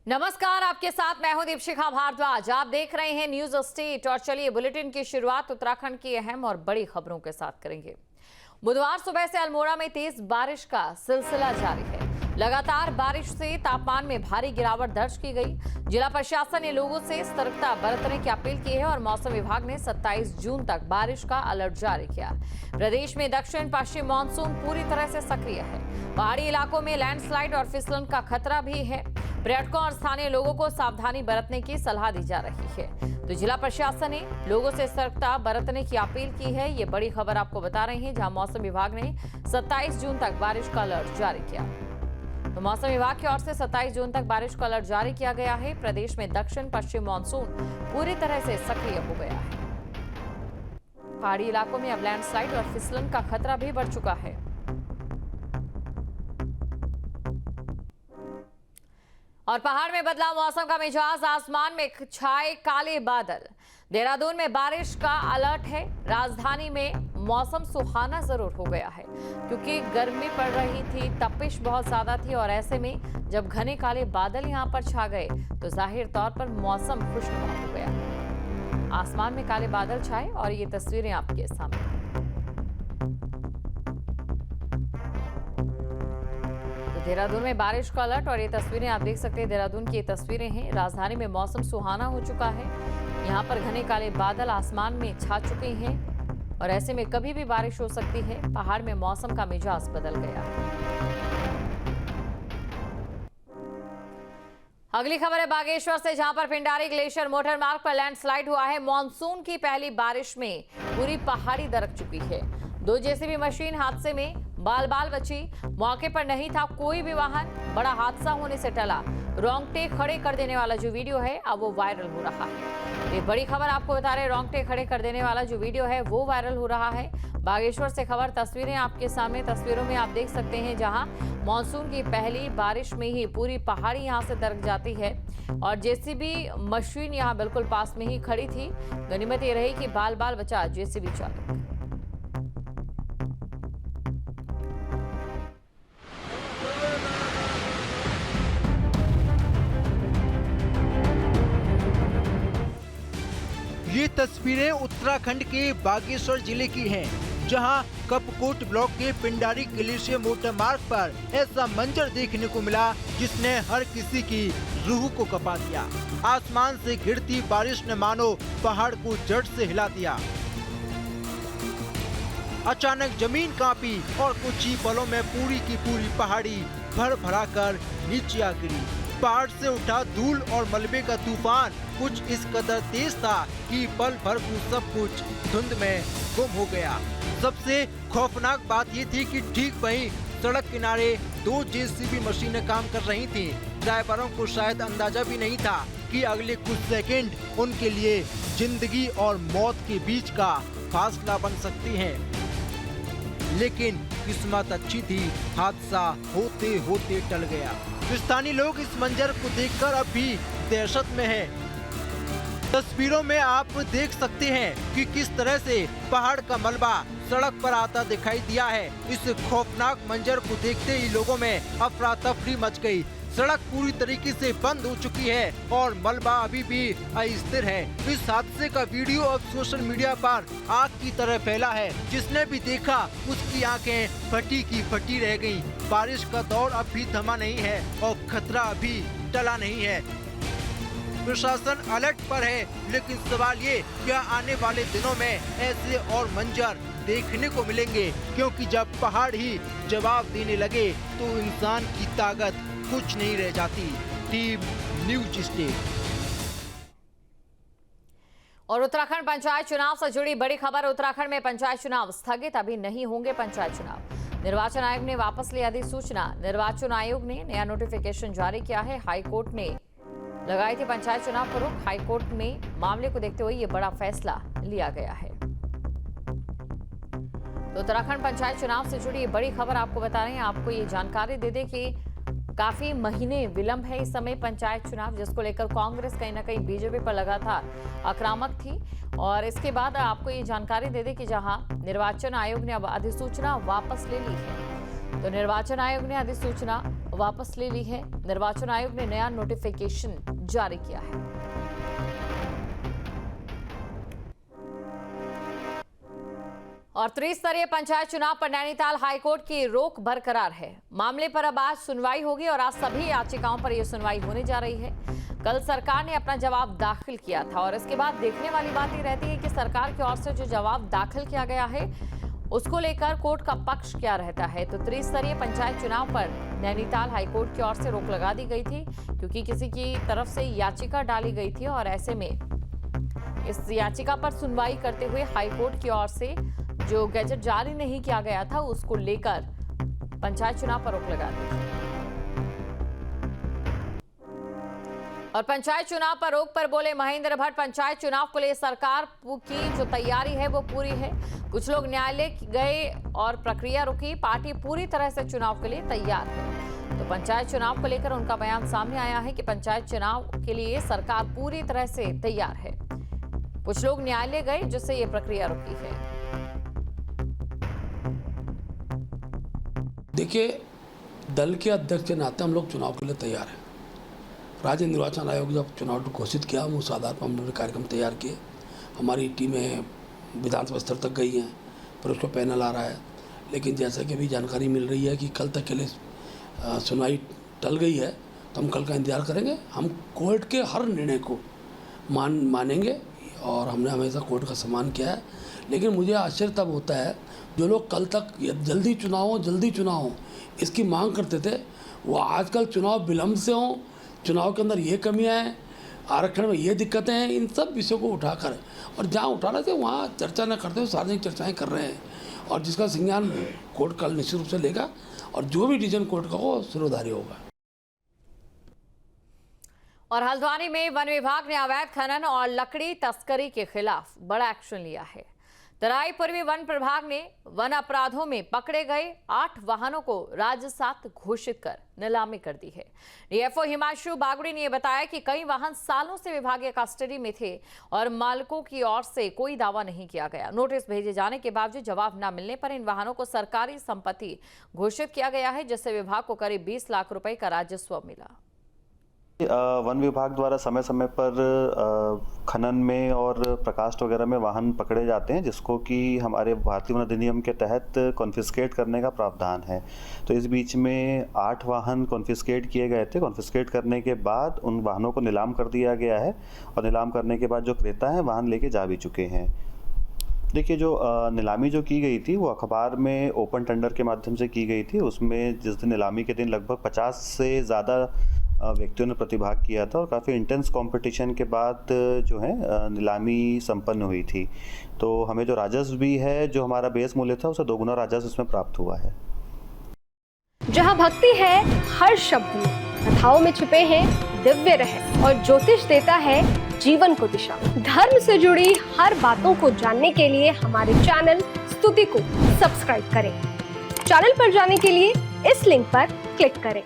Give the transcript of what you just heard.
नमस्कार, आपके साथ मैं हूं दीपशिखा भारद्वाज। आप देख रहे हैं न्यूज स्टेट और चलिए बुलेटिन की शुरुआत उत्तराखंड की अहम और बड़ी खबरों के साथ करेंगे। बुधवार सुबह से अल्मोड़ा में तेज बारिश का सिलसिला जारी है। लगातार बारिश से तापमान में भारी गिरावट दर्ज की गई। जिला प्रशासन ने लोगों से सतर्कता बरतने की अपील की है और मौसम विभाग ने 27 जून तक बारिश का अलर्ट जारी किया। प्रदेश में दक्षिण पश्चिम मानसून पूरी तरह से सक्रिय है। पहाड़ी इलाकों में लैंडस्लाइड और फिसलन का खतरा भी है। पर्यटकों और स्थानीय लोगों को सावधानी बरतने की सलाह दी जा रही है। तो जिला प्रशासन ने लोगों से सतर्कता बरतने की अपील की है। ये बड़ी खबर आपको बता रहे हैं, जहां मौसम विभाग ने 27 जून तक बारिश का अलर्ट जारी किया। तो मौसम विभाग की ओर से 27 जून तक बारिश का अलर्ट जारी किया गया है। प्रदेश में दक्षिण पश्चिम मानसून पूरी तरह से सक्रिय हो गया है। पहाड़ी इलाकों में अब लैंडस्लाइड और फिसलन का खतरा भी बढ़ चुका है। और पहाड़ में बदला मौसम का मिजाज, आसमान में छाए काले बादल। देहरादून में बारिश का अलर्ट है। राजधानी में मौसम सुहाना जरूर हो गया है, क्योंकि गर्मी पड़ रही थी, तपिश बहुत ज्यादा थी और ऐसे में जब घने काले बादल यहां पर छा गए तो जाहिर तौर पर मौसम खुशनुमा हो गया। आसमान में काले बादल छाए और ये तस्वीरें आपके सामने। देहरादून में बारिश का अलर्ट और ये तस्वीरें आप देख सकते हैं। देहरादून की ये तस्वीरें हैं। राजधानी में मौसम सुहाना हो चुका है। यहाँ पर घने काले बादल आसमान में छा चुके हैं और ऐसे में कभी भी बारिश हो सकती है। पहाड़ में मौसम का मिजाज बदल गया। अगली खबर है बागेश्वर से, जहां पर पिंडारी ग्लेशियर मोटर मार्ग पर लैंडस्लाइड हुआ है। मानसून की पहली बारिश में पूरी पहाड़ी दरक चुकी है। 2 जेसीबी मशीन हादसे में बाल बाल बची। मौके पर नहीं था कोई भी वाहन। बड़ा हादसा होने से टला। रोंगटे खड़े कर देने वाला जो वीडियो है अब वो वायरल हो रहा है। ये बड़ी खबर आपको बता रहे, रोंगटे खड़े कर देने वाला जो वीडियो है वो वायरल हो रहा है। बागेश्वर से खबर, तस्वीरें आपके सामने। तस्वीरों में आप देख सकते हैं, जहां मानसून की पहली बारिश में ही पूरी पहाड़ी यहां से दरक जाती है और जेसीबी मशीन यहां बिल्कुल पास में ही खड़ी थी। गनीमत ये रही कि बाल बाल बचा जेसीबी चालक। ये तस्वीरें उत्तराखंड के बागेश्वर जिले की हैं, जहां कपकोट ब्लॉक के पिंडारी ग्लेशियर मोटर मार्ग पर ऐसा मंजर देखने को मिला जिसने हर किसी की रूह को कपा दिया। आसमान से गिरती बारिश ने मानो पहाड़ को जड़ से हिला दिया। अचानक जमीन कांपी और कुछ ही पलों में पूरी की पूरी पहाड़ी भर भरा कर नीचे आ गिरी। पहाड़ से उठा धूल और मलबे का तूफान कुछ इस कदर तेज था कि पल भर को सब कुछ धुंध में गुम हो गया। सबसे खौफनाक बात ये थी कि ठीक वहीं सड़क किनारे 2 जेसीबी मशीनें काम कर रही थीं। ड्राइवरों को शायद अंदाजा भी नहीं था कि अगले कुछ सेकंड उनके लिए जिंदगी और मौत के बीच का फासला बन सकती है। लेकिन किस्मत अच्छी थी, हादसा होते होते टल गया। स्थानीय लोग इस मंजर को देखकर अब भी दहशत में हैं। तस्वीरों में आप देख सकते हैं कि किस तरह से पहाड़ का मलबा सड़क पर आता दिखाई दिया है। इस खौफनाक मंजर को देखते ही लोगों में अफरा तफरी मच गई। सड़क पूरी तरीके से बंद हो चुकी है और मलबा अभी भी अस्थिर है। इस हादसे का वीडियो अब सोशल मीडिया पर आग की तरह फैला है। जिसने भी देखा उसकी आंखें फटी की फटी रह गईं। बारिश का दौर अब भी थमा नहीं है और खतरा अभी टला नहीं है। प्रशासन अलर्ट पर है, लेकिन सवाल ये, क्या आने वाले दिनों में ऐसे और मंजर देखने को मिलेंगे? क्योंकि जब पहाड़ ही जवाब देने लगे तो इंसान की ताकत कुछ नहीं रह जाती। Team news state. और उत्तराखंड पंचायत चुनाव से जुड़ी बड़ी खबर। उत्तराखंड में पंचायत चुनाव स्थगित, अभी नहीं होंगे पंचायत चुनाव। निर्वाचन आयोग ने वापस लिया अधिसूचना। निर्वाचन आयोग ने नया नोटिफिकेशन जारी किया है। हाईकोर्ट ने लगाई थी पंचायत चुनाव को रोक। हाईकोर्ट में मामले को देखते हुए ये बड़ा फैसला लिया गया है। तो उत्तराखंड पंचायत चुनाव से जुड़ी बड़ी खबर आपको बता रहे हैं। आपको ये जानकारी दे दें कि काफी महीने विलंब है इस समय पंचायत चुनाव, जिसको लेकर कांग्रेस कहीं ना कहीं बीजेपी पर लगातार आक्रामक थी। और इसके बाद आपको ये जानकारी दे दें कि जहां निर्वाचन आयोग ने अब अधिसूचना वापस ले ली है। तो निर्वाचन आयोग ने अधिसूचना वापस ले ली है। निर्वाचन आयोग ने नया नोटिफिकेशन जारी किया है। और त्रिस्तरीय पंचायत चुनाव पर नैनीताल हाईकोर्ट की रोक बरकरार है। मामले पर अब आज सुनवाई होगी और आज सभी याचिकाओं पर यह सुनवाई होने जा रही है। कल सरकार ने अपना जवाब दाखिल किया था और इसके बाद देखने वाली बात ये रहती है कि सरकार की ओर से जो जवाब दाखिल किया गया है उसको लेकर कोर्ट का पक्ष क्या रहता है। तो त्रिस्तरीय पंचायत चुनाव पर नैनीताल हाईकोर्ट की ओर से रोक लगा दी गई थी क्योंकि किसी की तरफ से याचिका डाली गई थी और ऐसे में इस याचिका पर सुनवाई करते हुए हाईकोर्ट की ओर से जो गैजेट जारी नहीं किया गया था उसको लेकर पंचायत चुनाव पर रोक लगा दी थी। और पंचायत चुनाव पर रोक पर बोले महेंद्र भट्ट, पंचायत चुनाव को लेकर सरकार की जो तैयारी है वो पूरी है। कुछ लोग न्यायालय गए और प्रक्रिया रुकी, पार्टी पूरी तरह से चुनाव के लिए तैयार है। तो पंचायत चुनाव को लेकर उनका बयान सामने आया है कि पंचायत चुनाव के लिए सरकार पूरी तरह से तैयार है। कुछ लोग न्यायालय गए जिससे ये प्रक्रिया रुकी है। देखिए, दल के अध्यक्ष के नाते हम लोग चुनाव के लिए तैयार हैं। राज्य निर्वाचन आयोग जब चुनाव घोषित किया, हम उस आधार पर हमने कार्यक्रम तैयार किए। हमारी टीमें विधानसभा स्तर तक गई हैं, पर उसको पैनल आ रहा है। लेकिन जैसा कि अभी जानकारी मिल रही है कि कल तक के लिए सुनवाई टल गई है, तो हम कल का इंतजार करेंगे। हम कोर्ट के हर निर्णय को मानेंगे और हमने हमेशा कोर्ट का सम्मान किया है। लेकिन मुझे आश्चर्य तब होता है जो लोग कल तक जल्दी चुनाव हो इसकी मांग करते थे, वो आजकल चुनाव विलम्ब से हों, चुनाव के अंदर ये कमियां हैं, आरक्षण में ये दिक्कतें हैं, इन सब विषयों को उठाकर और जहाँ उठाना थे वहाँ चर्चा न करते हुए सार्वजनिक चर्चाएं कर रहे हैं। और जिसका संज्ञान कोर्ट कल निश्चित रूप से लेगा और जो भी डिसीजन कोर्ट का हो सिरोधार्य होगा। और हल्द्वानी में वन विभाग ने अवैध खनन और लकड़ी तस्करी के खिलाफ बड़ा एक्शन लिया है। तराई पूर्वी वन प्रभाग ने वन अपराधों में पकड़े गए 8 वाहनों को राजसात घोषित कर नीलामी कर दी है। डीएफओ हिमांशु बागड़ी ने बताया कि कई वाहन सालों से विभागीय कस्टडी में थे और मालिकों की ओर से कोई दावा नहीं किया गया। नोटिस भेजे जाने के बावजूद जवाब न मिलने पर इन वाहनों को सरकारी संपत्ति घोषित किया गया है, जिससे विभाग को करीब 20 लाख रुपए का राजस्व मिला। वन विभाग द्वारा समय समय पर खनन में और प्रकाष्ठ वगैरह में वाहन पकड़े जाते हैं, जिसको कि हमारे भारतीय वन अधिनियम के तहत कॉन्फिस्केट करने का प्रावधान है। तो इस बीच में 8 वाहन कॉन्फिस्केट किए गए थे। कॉन्फिस्केट करने के बाद उन वाहनों को नीलाम कर दिया गया है और नीलाम करने के बाद जो क्रेता है वाहन लेके जा भी चुके हैं। देखिए, जो नीलामी जो की गई थी वो अखबार में ओपन टेंडर के माध्यम से की गई थी। उसमें जिस दिन नीलामी के दिन लगभग 50 से ज़्यादा व्यक्तियों ने प्रतिभाग किया था और काफ़ी इंटेंस कंपटीशन के बाद जो है नीलामी संपन्न हुई थी। तो हमें जो राजस्व भी है, जो हमारा बेस मूल्य था, उससे 2 गुना राजस्व इसमें प्राप्त हुआ है। जहाँ भक्ति है हर शब्द में, कथाओं में छुपे हैं दिव्य रहस्य और ज्योतिष देता है जीवन को दिशा। धर्म से जुड़ी हर बातों को जानने के लिए हमारे चैनल स्तुति को सब्सक्राइब करें। चैनल पर जाने के लिए इस लिंक पर क्लिक करें।